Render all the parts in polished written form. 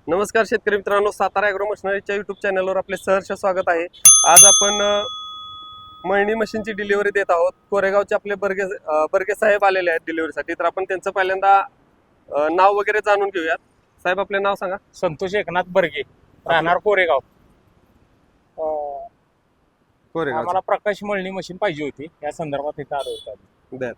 नमस्कार शेतकरी मित्रांनो, सातारा ॲग्रो मशिनरीच्या युट्यूब चॅनलवर आपले सहर्ष स्वागत आहे. आज आपण मळणी मशीनची डिलिव्हरी देत आहोत. कोरेगावचे आपले बर्गे साहेब आलेले आहेत डिलिव्हरीसाठी. तर आपण त्यांचं पहिल्यांदा नाव वगैरे जाणून घेऊयात. साहेब, आपले नाव सांगा. संतोष एकनाथ बर्गे, राहणार कोरेगाव. कोरेगाव. आम्हाला प्रकाश मळणी मशीन पाहिजे होती, या संदर्भात इथं आलो होतो.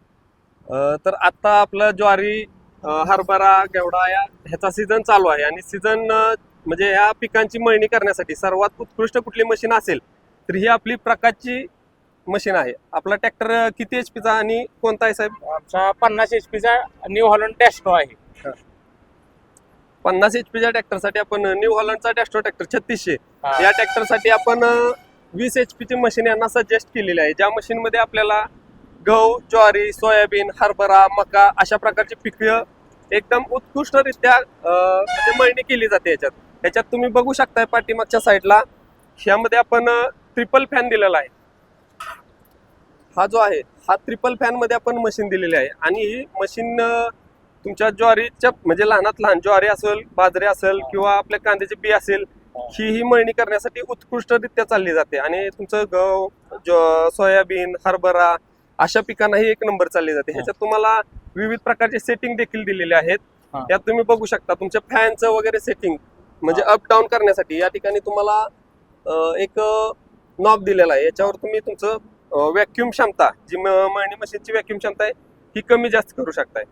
तर आता आपलं ज्वारी, हरभरा, गेवडा ह्याचा सीझन चालू आहे आणि सीझन म्हणजे ह्या पिकांची मळणी करण्यासाठी सर्वात उत्कृष्ट कुठली मशीन असेल तर ही आपली प्रकाशची मशीन आहे. आपला ट्रॅक्टर किती HP चा आणि कोणता आहे साहेब? आमचा 50 HP चा न्यू हॉलंड डॅस्ट्रो आहे. 50 HP च्या ट्रॅक्टरसाठी आपण न्यू हॉलंडचा डॅस्ट्रो ट्रॅक्टर 3600 या ट्रॅक्टरसाठी आपण 20 HP ची मशीन यांना सजेस्ट केलेली आहे. ज्या मशीन मध्ये आपल्याला गहू, ज्वारी, सोयाबीन, हरभरा, मका अशा प्रकारची पिकं एकदम उत्कृष्टरित्या म्हणजे मळणी केली जाते. ह्याच्यात तुम्ही बघू शकताय पाठीमागच्या साईडला ह्यामध्ये आपण ट्रिपल फॅन दिलेला आहे. हा जो आहे हा ट्रिपल फॅन मध्ये आपण मशीन दिलेली आहे आणि ही मशीन तुमच्या ज्वारीच्या म्हणजे लहानात लहान ज्वारी असेल, बाजरी असेल किंवा आपल्या कांद्याचे बी असेल, ही मळणी करण्यासाठी उत्कृष्टरित्या चालली जाते. आणि तुमचं गहू, सोयाबीन, हरभरा अशा पिकांनाही एक नंबर चालली जाते. ह्याच्यात तुम्हाला विविध प्रकारचे सेटिंग देखील दिलेले आहेत. यात तुम्ही बघू शकता तुमच्या फॅनचं वगैरे सेटिंग म्हणजे अप डाऊन करण्यासाठी या ठिकाणी तुम्हाला एक नॉब दिलेला आहे. याच्यावर तुम्ही तुमचं व्हॅक्युम क्षमता, जी मळणी मशीनची व्हॅक्युम क्षमता आहे ही कमी जास्त करू शकताय.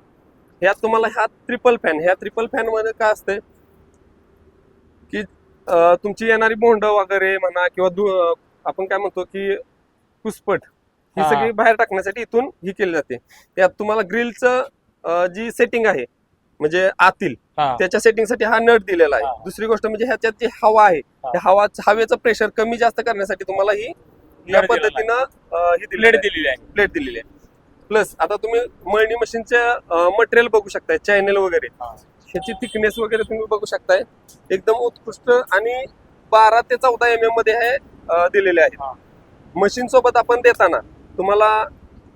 ह्यात तुम्हाला ह्या ट्रिपल फॅन मध्ये काय असते की तुमची येणारी बोंड वगैरे म्हणा किंवा आपण काय म्हणतो की कुसपट ही सगळी बाहेर टाकण्यासाठी इथून ही केली जाते. त्यात तुम्हाला ग्रिलचं जी सेटिंग आहे म्हणजे आतील त्याच्या सेटिंगसाठी हा नट दिलेला आहे. दुसरी गोष्ट म्हणजे ह्याच्यात जी हवा आहे त्या हवेचं प्रेशर कमी जास्त करण्यासाठी तुम्हाला ही या पद्धतीनं ही प्लेट दिलेली आहे. प्लस आता तुम्ही मळणी मशीनचं मटेरियल बघू शकताय, चॅनेल वगैरे ह्याची थिकनेस वगैरे तुम्ही बघू शकताय, एकदम उत्कृष्ट आणि 12 ते 14 mm मध्ये हे दिलेले आहेत. मशीन सोबत आपण देताना तुम्हाला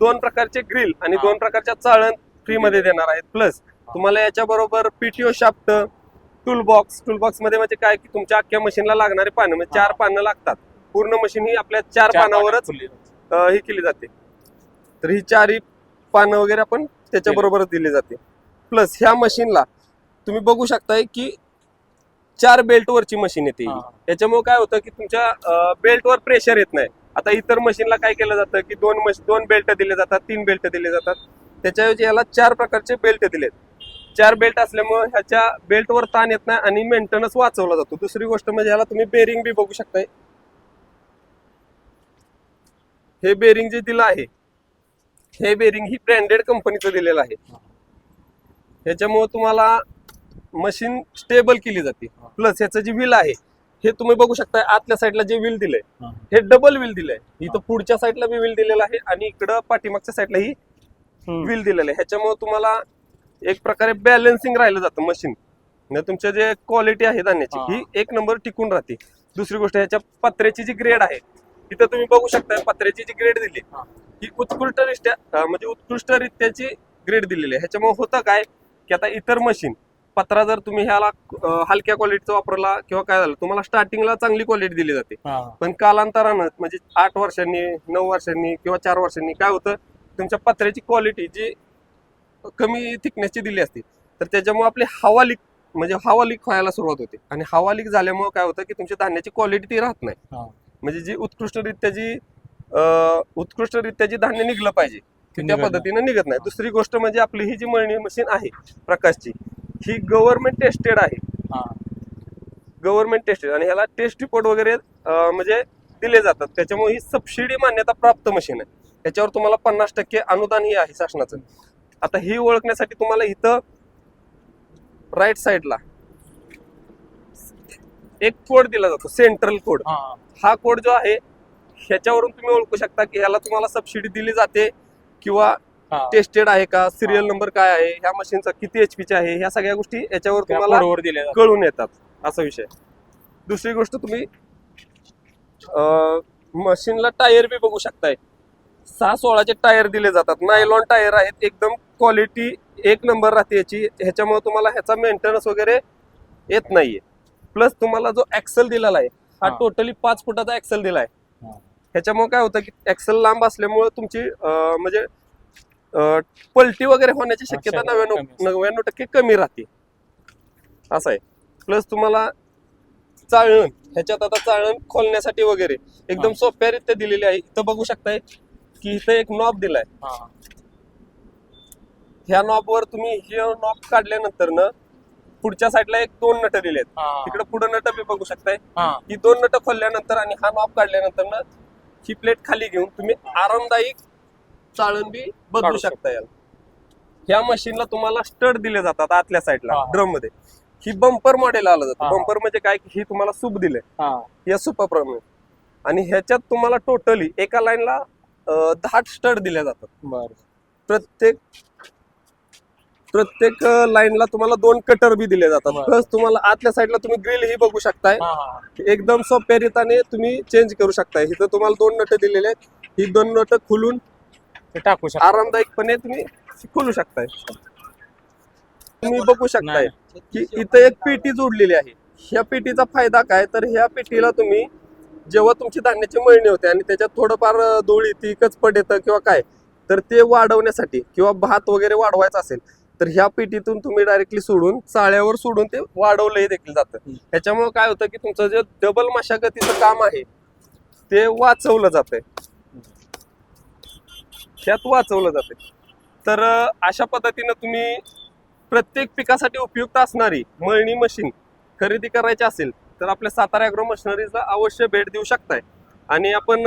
2 प्रकारचे ग्रिल आणि 2 प्रकारच्या चाळण फ्री मध्ये देणार आहेत. प्लस तुम्हाला याच्या बरोबर PTO शाफ्ट, टूलबॉक्स मध्ये म्हणजे काय की तुमच्या अख्ख्या मशीनला लागणारे पानं म्हणजे 4 पानं लागतात. पूर्ण मशीन ही आपल्या 4 पानावरच ही केली जाते. तर ही 4 पानं वगैरे आपण त्याच्या बरोबरच दिली जाते. प्लस ह्या मशीनला तुम्ही बघू शकताय की 4 बेल्ट वरची मशीन येते. याच्यामुळे काय होतं की तुमच्या बेल्टवर प्रेशर येत नाही. आता इतर मशीनला काय केलं जातं की 2 बेल्ट दिले जातात, 3 बेल्ट दिले जातात. त्याच्याऐवजी याला 4 प्रकारचे बेल्ट दिलेत. 4 बेल्ट असल्यामुळे ह्याच्या बेल्टवर ताण येत नाही आणि मेंटेनन्स वाचवला जातो. दुसरी गोष्ट म्हणजे ह्याला तुम्ही बेरिंग बी बघू शकताय. हे बेरिंग जे दिलं आहे हे बेरिंग ही ब्रँडेड कंपनीचं दिलेलं आहे. ह्याच्यामुळे तुम्हाला मशीन स्टेबल केली जाते. प्लस ह्याचं जे व्हील आहे हे तुम्ही बघू शकता. आतल्या साईडला जे व्हील दिलंय हे डबल व्हील दिलंय. इथं पुढच्या साईडला बी व्हील दिलेलं आहे आणि इकडं पाठीमागच्या साईडला ही व्हील दिलेलं आहे. ह्याच्यामुळे तुम्हाला एक प्रकारे बॅलन्सिंग राहिलं जातं मशीन. तुमच्या जे क्वालिटी आहे धान्याची ही एक नंबर टिकून राहते. दुसरी गोष्ट ह्याच्या पत्र्याची जी ग्रेड आहे तिथं तुम्ही बघू शकता. पत्र्याची जी ग्रेड दिली ही उत्कृष्टरित्याची ग्रेड दिलेली आहे. ह्याच्यामुळे होतं काय की आता इतर मशीन पत्रा जर तुम्ही ह्याला हलक्या क्वालिटीचा वापरला किंवा काय झालं तुम्हाला स्टार्टिंगला चांगली क्वालिटी दिली जाते. पण कालांतरानं म्हणजे 8 वर्षांनी, 9 वर्षांनी किंवा 4 वर्षांनी काय होतं तुमच्या पत्र्याची क्वालिटी जी कमी थिकनेसची दिली असते तर त्याच्यामुळे आपली हवा लीक व्हायला सुरुवात होते. आणि हवा लीक झाल्यामुळे काय होतं की तुमच्या धान्याची क्वालिटी ती राहत नाही. म्हणजे जी उत्कृष्टरित्या जी धान्य निघलं पाहिजे त्या पद्धतीने निघत नाही. दुसरी गोष्ट म्हणजे आपली ही जी मळणी मशीन आहे प्रकाशची ही गव्हर्नमेंट टेस्टेड आहे. आणि ह्याला टेस्ट रिपोर्ट वगैरे म्हणजे दिले जातात. त्याच्यामुळे ही सबसिडी मान्यता प्राप्त मशीन आहे. त्याच्यावर तुम्हाला 50% अनुदान ही आहे शासनाचं. आता ही ओळखण्यासाठी तुम्हाला इथं राईट साईडला एक कोड दिला जातो, सेंट्रल कोड. हा कोड जो आहे ह्याच्यावरून तुम्ही ओळखू शकता की ह्याला तुम्हाला सबसिडी दिली जाते किंवा टेस्टेड आहे का, सिरियल नंबर काय आहे, ह्या मशीनचा किती HP चा आहे, ह्या सगळ्या गोष्टी याच्यावर तुम्हाला कळून येतात. असा विषय. दुसरी गोष्ट तुम्ही मशीनला टायर बी बघू शकताय. 6-16चे टायर दिले जातात. नायलॉन टायर आहेत. एकदम क्वालिटी एक नंबर राहते याची. ह्याच्यामुळे तुम्हाला ह्याचा मेंटेनन्स वगैरे येत नाहीये. प्लस तुम्हाला जो ऍक्सल दिलेला आहे हा हा. टोटली 5 फुटाचा ऍक्सल दिलाय. हा. ह्याच्यामुळे काय होतं की ऍक्सल लांब असल्यामुळे तुमची म्हणजे पलटी वगैरे होण्याची शक्यता शक्यता कमी असते. 99% कमी राहते असं आहे. प्लस तुम्हाला चाळण, ह्याच्यात आता चाळण खोलण्यासाठी वगैरे एकदम हा. सोप्यारीत्या दिलेली आहे. इथं बघू शकताय की इथं एक नॉब दिलाय. हा. ह्या नॉबवर तुम्ही हे नॉब काढल्यानंतर ना पुढच्या साईडला एक 2 नट दिलेत. हा. तिकडे पुढे नट बी बघू शकताय. हा. ही 2 नट खोलल्यानंतर आणि हा नॉब काढल्यानंतर ना ही प्लेट खाली घेऊन तुम्ही आरामदायी चाळण बी बदलू काढू शकता. याला ह्या मशीनला तुम्हाला स्टड दिले जातात आतल्या साईडला हा. ड्रम मध्ये. ही बंपर मॉडेल आलं जातं. हा. बंपर म्हणजे काय की ही तुम्हाला सूप दिले हा. या सुपाप्रमाणे आणि ह्याच्यात तुम्हाला टोटली एका लाईनला 10 स्टड दिले जातात. बर. प्रत्येक लाईनला तुम्हाला 2 कटर बी दिले जातात. बरं. प्लस तुम्हाला आतल्या साईडला तुम्ही ग्रिल ही बघू शकताय. हा. हा. एकदम सोप्या रीतीने तुम्ही चेंज करू शकताय. इथं तुम्हाला 2 नट दिलेले आहेत. ही 2 नट खुलून ते टाकू शकतो. आरामदायीपणे तुम्ही खोलू शकताय. तुम्ही बघू शकताय नाही. की इथं एक पेटी जोडलेली आहे. ह्या पेटीचा फायदा काय तर ह्या पेटीला तुम्ही जेव्हा तुमची धान्याची मळणी होते आणि त्याच्यात थोडंफार धूळ येते, कचपट येतं किंवा काय तर ते वाढवण्यासाठी किंवा भात वगैरे वाढवायचा असेल तर ह्या पेटीतून तुम्ही डायरेक्टली सोडून चाळ्यावर सोडून ते वाढवलंही देखील जातं. ह्याच्यामुळे काय होतं की तुमचं जे डबल मशागतीचं काम आहे ते वाचवलं जातंय. ह्यात वाचवलं जाते. तर अशा पद्धतीनं तुम्ही प्रत्येक पिकासाठी उपयुक्त असणारी मळणी मशीन खरेदी करायची असेल तर आपल्या सातारा ॲग्रो मशिनरीजला अवश्य भेट देऊ शकताय. आणि आपण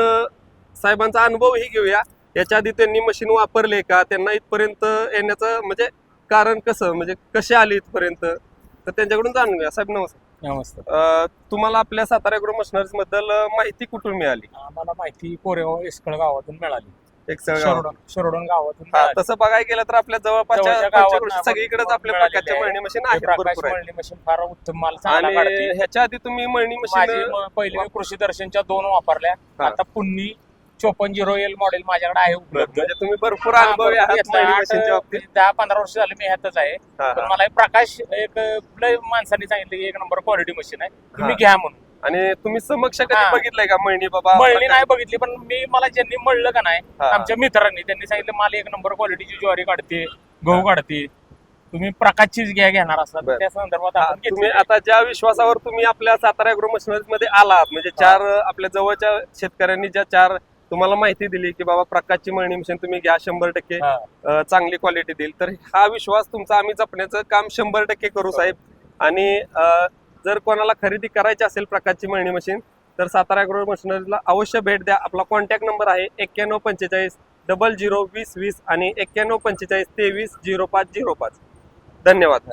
साहेबांचा अनुभवही घेऊया. याच्या आधी त्यांनी मशीन वापरले का, त्यांना इथपर्यंत येण्याचं म्हणजे कारण कसं, म्हणजे कसे आले इथपर्यंत, तर त्यांच्याकडून जाणून घ्या. साहेब नमस्कार. नमस्कार. तुम्हाला आपल्या सातारा ॲग्रो मशिनरीज बद्दल माहिती कुठून मिळाली? आम्हाला माहिती कोरेगाव इस्कळ गावातून मिळाली. एक्सळ शिरोडण गावातून हा, मिळाली. तसं बघायला गेलं तर आपल्या जवळपासच्या जवळच्या गावातून पंचक्रोशी सगळीकडेच आपल्या मिळालेली प्रकारच्या आहे. मळणी मशीन हे आहेत, प्रकाश भरपूर आहेत. मळणी मशीन फार उत्तम माल चांगला आणि काढते. ह्याच्या आधी तुम्ही मळणी माझी मशीन पहिली मी कृषी दर्शनच्या 2 वापरल्या. हा. आता पुन्नी 5400L मॉडेल माझ्याकडे आहे उपलब्ध. म्हणजे तुम्ही भरपूर अनुभवी आहात मळणी मशीनच्या बाबतीत. 10-15 वर्ष झाले मी ह्यातच आहे. हा, पण हा. मला हे प्रकाश एक लय माणसाने सांगितलं की 1 नंबर क्वालिटी मशीन आहे, तुम्ही हा. घ्या म्हणून. आणि तुम्ही समक्ष कधी हा. बघितलंय का मळणी बाबा? मळणी नाही बघितली, पण मला ज्यांनी मळलं का नाही हा. आमच्या मित्रांनी त्यांनी सांगितलं मला 1 नंबर क्वालिटीची ज्वारी काढते, गहू काढते, तुम्ही प्रकाशचीच घेणार असतात. बरं. त्या संदर्भात हा, आपण तुम्ही घेतली. आता ज्या विश्वासावर तुम्ही आपल्या सातारा ॲग्रो मशिनरीज मध्ये आलात, म्हणजे 4 आपल्या जवळच्या शेतकऱ्यांनी ज्या 4 तुम्हाला माहिती दिली की बाबा प्रकाशची मळणी मशीन तुम्ही घ्या, 100% हा. चांगली क्वालिटी देईल, तर हा विश्वास तुमचा आम्ही जपण्याचं काम 100% करू साहेब. आणि जर कोणाला खरेदी करायची असेल प्रकाशची मळणी मशीन तर सातारा ॲग्रो मशिनरीजला अवश्य भेट द्या. आपला कॉन्टॅक्ट नंबर आहे 9145 00 20 20 आणि 9145 23 05 05. धन्यवाद.